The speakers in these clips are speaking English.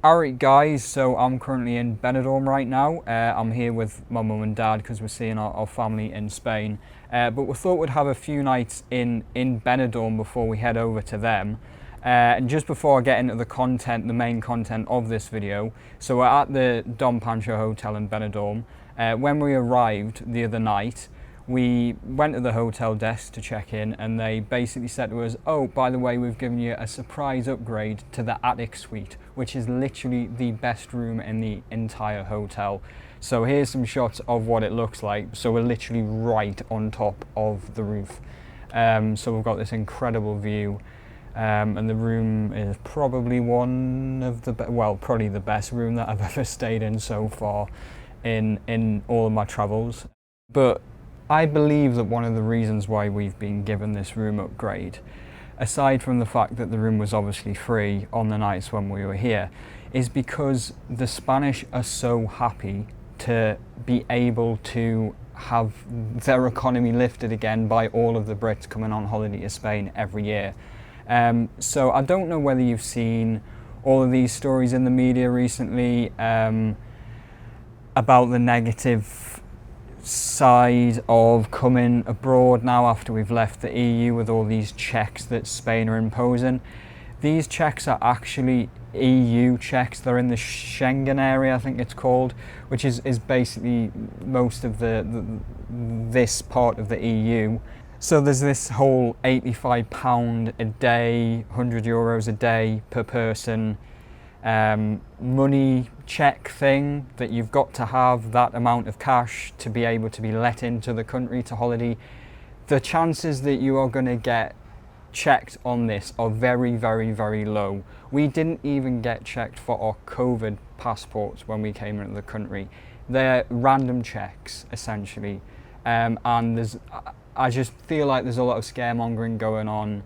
Alright guys, so I'm currently in Benidorm right now. I'm here with my mum and dad because we're seeing our family in Spain. But we thought we'd have a few nights in Benidorm before we head over to them. And just before I get into the main content of this video, so we're at the Don Pancho Hotel in Benidorm. When we arrived the other night, we went to the hotel desk to check in and they basically said to us, oh, by the way, we've given you a surprise upgrade to the attic suite, which is literally the best room in the entire hotel. So here's some shots of what it looks like. So we're literally right on top of the roof. So we've got this incredible view. And the room is probably probably the best room that I've ever stayed in so far in all of my travels. But I believe that one of the reasons why we've been given this room upgrade, aside from the fact that the room was obviously free on the nights when we were here, is because the Spanish are so happy to be able to have their economy lifted again by all of the Brits coming on holiday to Spain every year. So I don't know whether you've seen all of these stories in the media recently about the negative side of coming abroad now after we've left the EU with all these checks that Spain are imposing. These checks are actually EU checks. They're in the Schengen area, I think it's called, which is basically most of this part of the EU. So there's this whole £85 a day, €100 a day per person money check thing, that you've got to have that amount of cash to be able to be let into the country to holiday. The chances that you are going to get checked on this are very, very, very low. We didn't even get checked for our COVID passports when we came into the country. They're random checks, essentially. And I just feel like there's a lot of scaremongering going on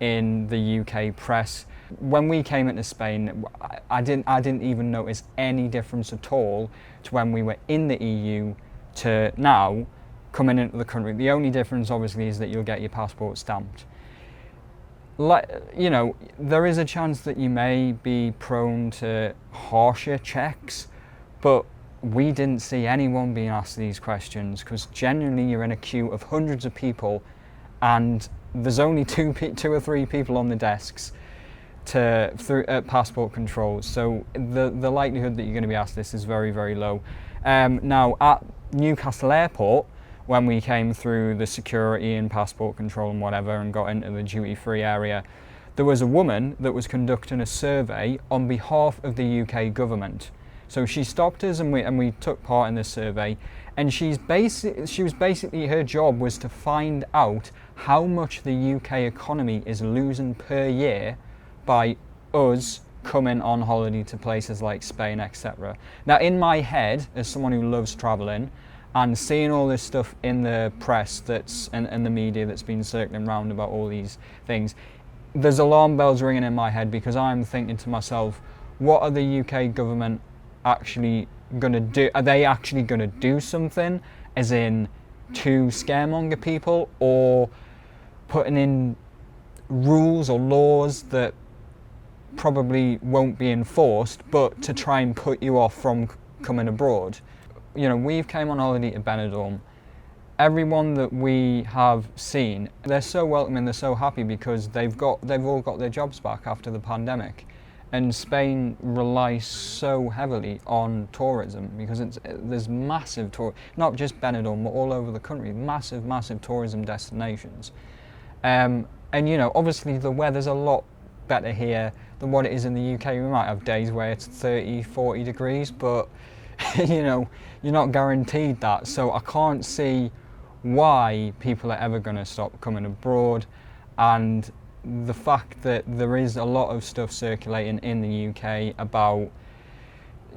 in the UK press. When we came into Spain, I didn't even notice any difference at all to when we were in the EU to now coming into the country. The only difference obviously is that you'll get your passport stamped. You know, there is a chance that you may be prone to harsher checks, but we didn't see anyone being asked these questions because genuinely you're in a queue of hundreds of people and there's only two or three people on the desks through passport controls. So the likelihood that you're going to be asked this is very, very low. Now at Newcastle Airport, when we came through the security and passport control and whatever and got into the duty-free area, there was a woman that was conducting a survey on behalf of the UK government. So she stopped us and we took part in this survey, and her job was to find out how much the UK economy is losing per year by us coming on holiday to places like Spain, etc. Now in my head, as someone who loves travelling and seeing all this stuff in the press and the media that's been circling around about all these things, there's alarm bells ringing in my head because I'm thinking to myself, what are the UK government actually going to do? Are they actually going to do something, as in to scaremonger people, or putting in rules or laws that probably won't be enforced but to try and put you off from coming abroad? You know, we've came on holiday to Benidorm. Everyone that we have seen, they're so welcoming, they're so happy because they've all got their jobs back after the pandemic. And Spain relies so heavily on tourism because there's massive not just Benidorm, but all over the country, massive tourism destinations. And you know, obviously the weather's a lot better here than what it is in the UK. We might have days where it's 30, 40 degrees, but you know, you're not guaranteed that. So I can't see why people are ever going to stop coming abroad. And the fact that there is a lot of stuff circulating in the UK about,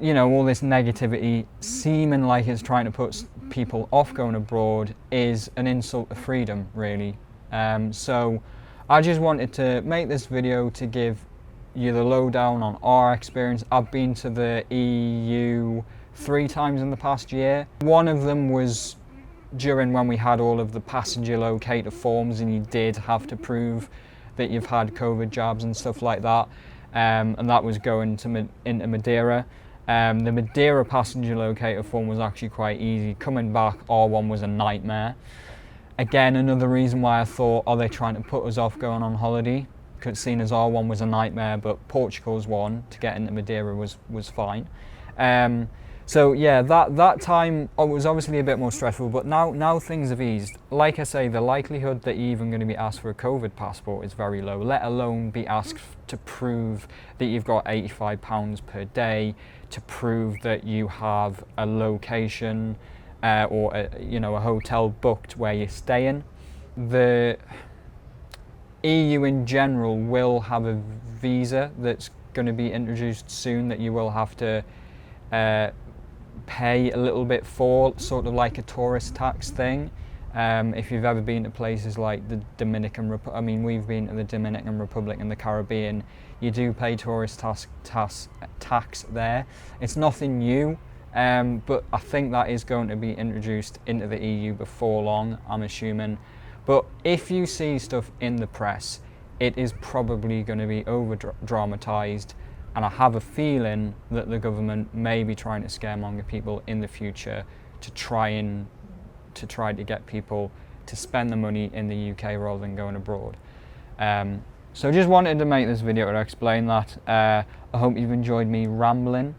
you know, all this negativity seeming like it's trying to put people off going abroad is an insult to freedom, really. So I just wanted to make this video to give you the lowdown on our experience. I've been to the EU 3 times in the past year. One of them was during when we had all of the passenger locator forms and you did have to prove that you've had COVID jabs and stuff like that. and that was going to into Madeira. The Madeira passenger locator form was actually quite easy. Coming back, R1 was a nightmare. Again, another reason why I thought, are they trying to put us off going on holiday? Because seeing as R1 was a nightmare, but Portugal's one to get into Madeira was fine. So yeah, that time was obviously a bit more stressful, but now things have eased. Like I say, the likelihood that you're even going to be asked for a COVID passport is very low, let alone be asked to prove that you've got £85 per day, to prove that you have a location or a hotel booked where you're staying. The EU in general will have a visa that's going to be introduced soon that you will have to pay a little bit for, sort of like a tourist tax thing. If you've ever been to places like the Dominican Republic, I mean, we've been to the Dominican Republic and the Caribbean, you do pay tourist tax there. It's nothing new, but I think that is going to be introduced into the EU before long, I'm assuming. But if you see stuff in the press, it is probably going to be over-dramatised, and I have a feeling that the government may be trying to scaremonger people in the future to try to get people to spend the money in the UK rather than going abroad. So just wanted to make this video to explain that. I hope you've enjoyed me rambling.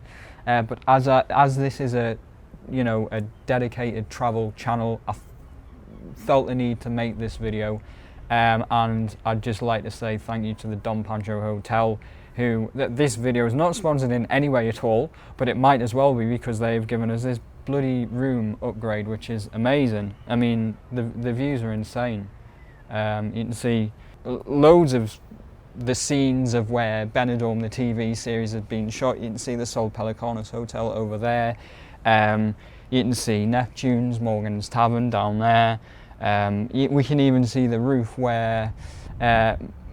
But as this is a dedicated travel channel, I felt the need to make this video, and I'd just like to say thank you to the Don Pancho Hotel, this video is not sponsored in any way at all, but it might as well be, because they've given us this bloody room upgrade, which is amazing. I mean, the views are insane. You can see loads of the scenes of where Benidorm, the TV series, has been shot. You can see the Sol Pelicanos Hotel over there. You can see Neptune's, Morgan's Tavern down there. We can even see the roof where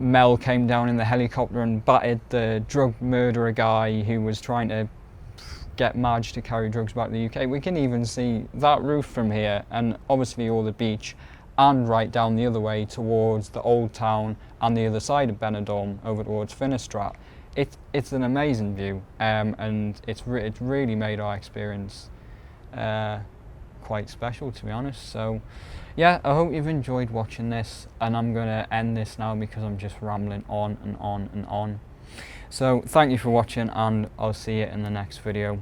Mel came down in the helicopter and battered the drug murderer guy who was trying to get Madge to carry drugs back to the UK. We can even see that roof from here, and obviously all the beach, and right down the other way towards the old town and the other side of Benidorm over towards Finistrat. It's an amazing view, and it's really made our experience quite special, to be honest. So yeah, I hope you've enjoyed watching this, and I'm going to end this now because I'm just rambling on and on and on. So thank you for watching, and I'll see you in the next video.